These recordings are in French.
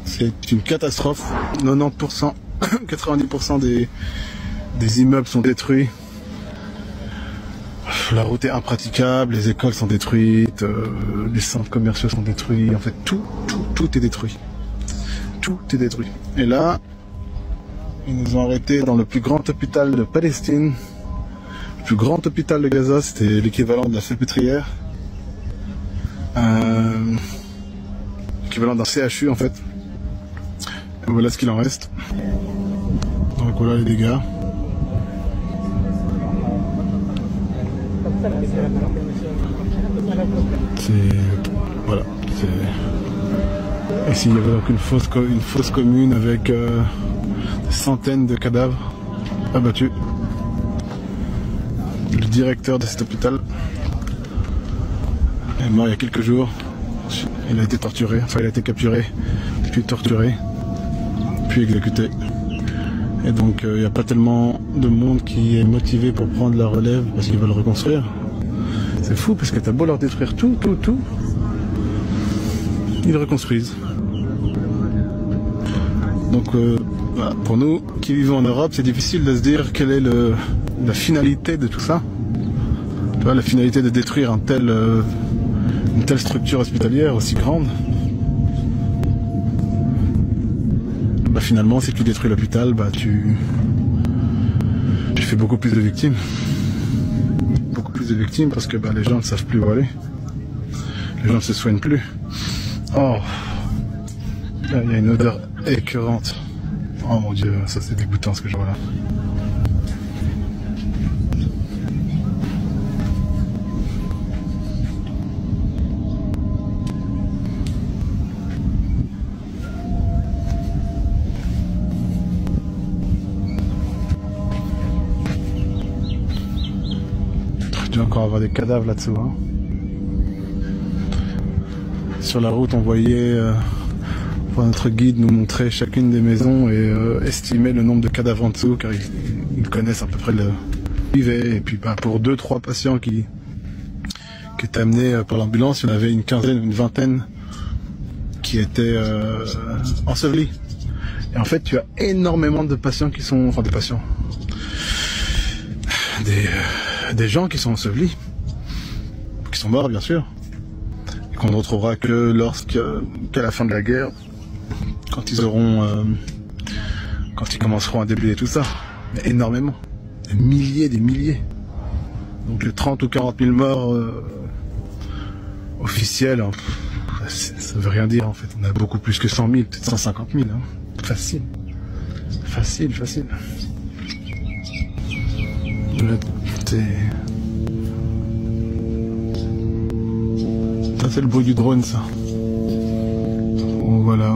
C'est une catastrophe. 90%, 90% des immeubles sont détruits. La route est impraticable, les écoles sont détruites, les centres commerciaux sont détruits. En fait, tout est détruit. Tout est détruit. Et là, ils nous ont arrêtés dans le plus grand hôpital de Palestine. Le plus grand hôpital de Gaza, c'était l'équivalent de la Salpêtrière. L'équivalent d'un CHU en fait. Et voilà ce qu'il en reste. Donc voilà les dégâts. Voilà. Ici il y avait donc une fosse commune avec des centaines de cadavres abattus. Le directeur de cet hôpital est mort il y a quelques jours. Il a été torturé, enfin il a été capturé, puis torturé, puis exécuté. Et donc il n'y a pas tellement de monde qui est motivé pour prendre la relève parce qu'ils veulent reconstruire. C'est fou parce que t'as beau leur détruire tout, ils reconstruisent. Donc voilà, pour nous qui vivons en Europe, c'est difficile de se dire quelle est la finalité de tout ça. Tu vois, la finalité de détruire une telle structure hospitalière aussi grande. Bah finalement, si tu détruis l'hôpital, bah tu fais beaucoup plus de victimes. Beaucoup plus de victimes parce que bah, les gens ne savent plus où aller. Les gens ne se soignent plus. Oh, là, il y a une odeur écœurante. Oh mon Dieu, ça c'est dégoûtant ce que je vois là. Il doit encore avoir des cadavres là-dessous. Hein. Sur la route, on voyait notre guide nous montrer chacune des maisons et estimer le nombre de cadavres en dessous, car ils connaissent à peu près le privé. Et puis bah, pour 2-3 patients qui étaient amenés par l'ambulance, il y en avait une quinzaine, une vingtaine qui étaient ensevelis. Et en fait, tu as énormément de patients qui sont... Enfin, des patients... Des gens qui sont ensevelis, qui sont morts bien sûr, et qu'on ne retrouvera que qu'à la fin de la guerre, quand ils commenceront à déblayer tout ça. Mais énormément, des milliers. Donc les 30 ou 40 000 morts officiels, hein, ça veut rien dire en fait. On a beaucoup plus que 100 000, peut-être 150 000, hein. Facile. Ça c'est le bruit du drone ça. Oh, voilà.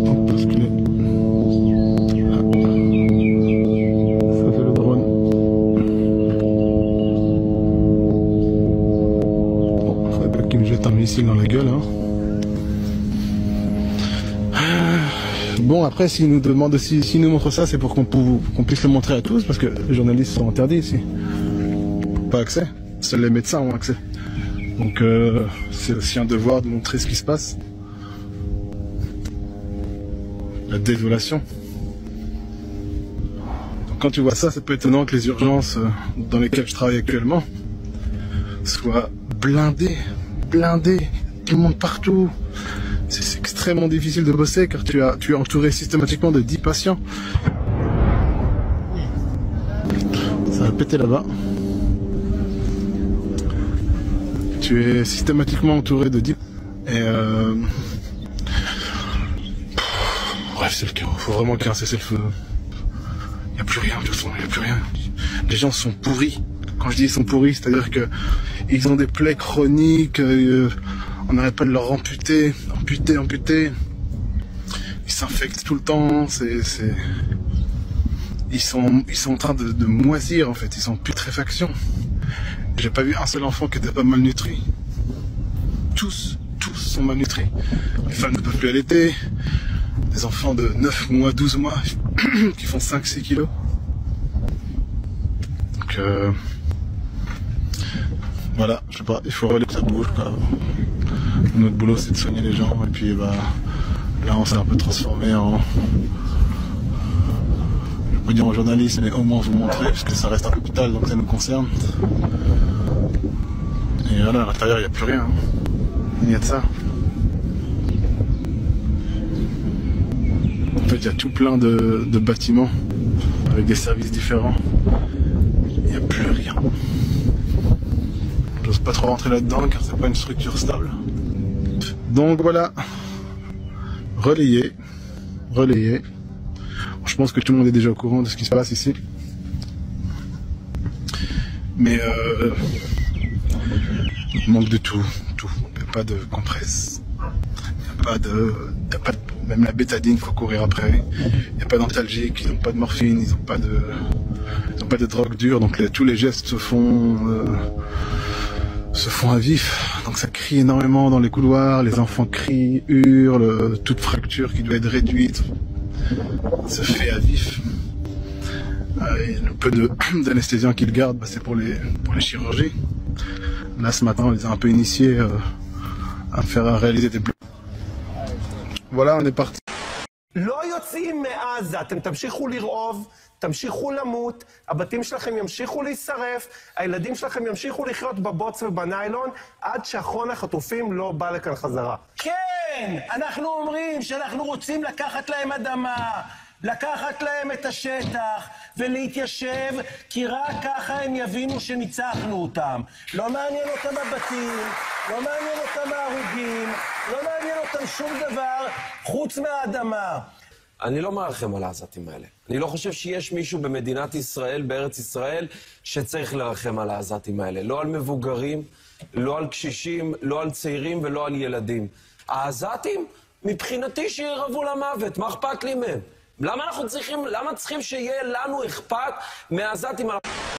On peut basculer. Ça c'est le drone. Bon, faudrait pas qu'il me jette un missile dans la gueule hein. Bon après s'ils nous demandent aussi, s'ils nous montrent ça, c'est pour qu'on puisse le montrer à tous, parce que les journalistes sont interdits ici. Pas accès, seuls les médecins ont accès. Donc c'est aussi un devoir de montrer ce qui se passe. La désolation. Donc quand tu vois ça, c'est pas étonnant que les urgences dans lesquelles je travaille actuellement soient blindées, tout le monde partout. C'est extrêmement difficile de bosser car tu es entouré systématiquement de 10 patients. Ça va péter là-bas. Tu es systématiquement entouré de 10... Et bref, c'est le chaos. Faut vraiment qu'il y ait un cessez-le-feu. Il n'y a plus rien, de toute façon, il n'y a plus rien. Les gens sont pourris. Quand je dis ils sont pourris, c'est-à-dire que ils ont des plaies chroniques, on n'arrête pas de leur amputer. Ils s'infectent tout le temps, ils sont en train de moisir en fait, ils sont en putréfaction. J'ai pas vu un seul enfant qui était pas malnutri. Tous sont malnutris. Les femmes ne peuvent plus allaiter, des enfants de 9 mois, 12 mois qui font 5-6 kilos. Donc voilà, je sais pas, il faut relais que ça bouge quoi. Notre boulot, c'est de soigner les gens. Et puis, bah, là, on s'est un peu transformé en... Je peux dire en journaliste, mais au moins vous montrer, parce que ça reste un hôpital, donc ça nous concerne. Et voilà, à l'intérieur, il n'y a plus rien. Il y a de ça. En fait, il y a tout plein de bâtiments avec des services différents. Il n'y a plus rien. J'ose pas trop rentrer là-dedans car c'est pas une structure stable. Donc voilà. Relayé. Je pense que tout le monde est déjà au courant de ce qui se passe ici. Mais il manque de tout. Il n'y a pas de compresse. Il n'y a pas de... Même la bétadine, il faut courir après. Il n'y a pas d'antalgique, ils n'ont pas de morphine, ils n'ont pas de drogue dure. Donc tous les gestes se font à vif. Donc ça crie énormément dans les couloirs. Les enfants crient, hurlent. Toute fracture qui doit être réduite se fait à vif. Et le peu d'anesthésiens qu'ils gardent, bah, c'est pour les chirurgies. Là, ce matin, on les a un peu initiés à réaliser des blocs. Voilà, on est parti. לא יוצאים מעזה, אתם תמשיכו לרעוב, תמשיכו למות, הבתים שלכם ימשיכו להישרף, הילדים שלכם ימשיכו לחיות בבוץ ובניילון, עד שאחרון החטופים לא בא לכאן חזרה. כן, אנחנו אומרים שאנחנו רוצים לקחת להם אדמה, לקחת להם את השטח ולהתיישב, כי רק ככה הם יבינו שניצחנו אותם. לא מעניין אותם הבתים, לא מעניין אותם ההרוגים, לא מעניין אותם שום דבר חוץ מהאדמה. אני לא מרחם על העזתים האלה. אני לא חושב שיש מישהו במדינת ישראל, בארץ ישראל, שצריך לרחם על העזתים האלה. לא על מבוגרים, לא על קשישים, לא על צעירים ולא על ילדים. העזתים, מבחינתי שירבו למוות, מה אכפת לי מהם? למה צריכים שיהיה לנו אכפת מהעזתים?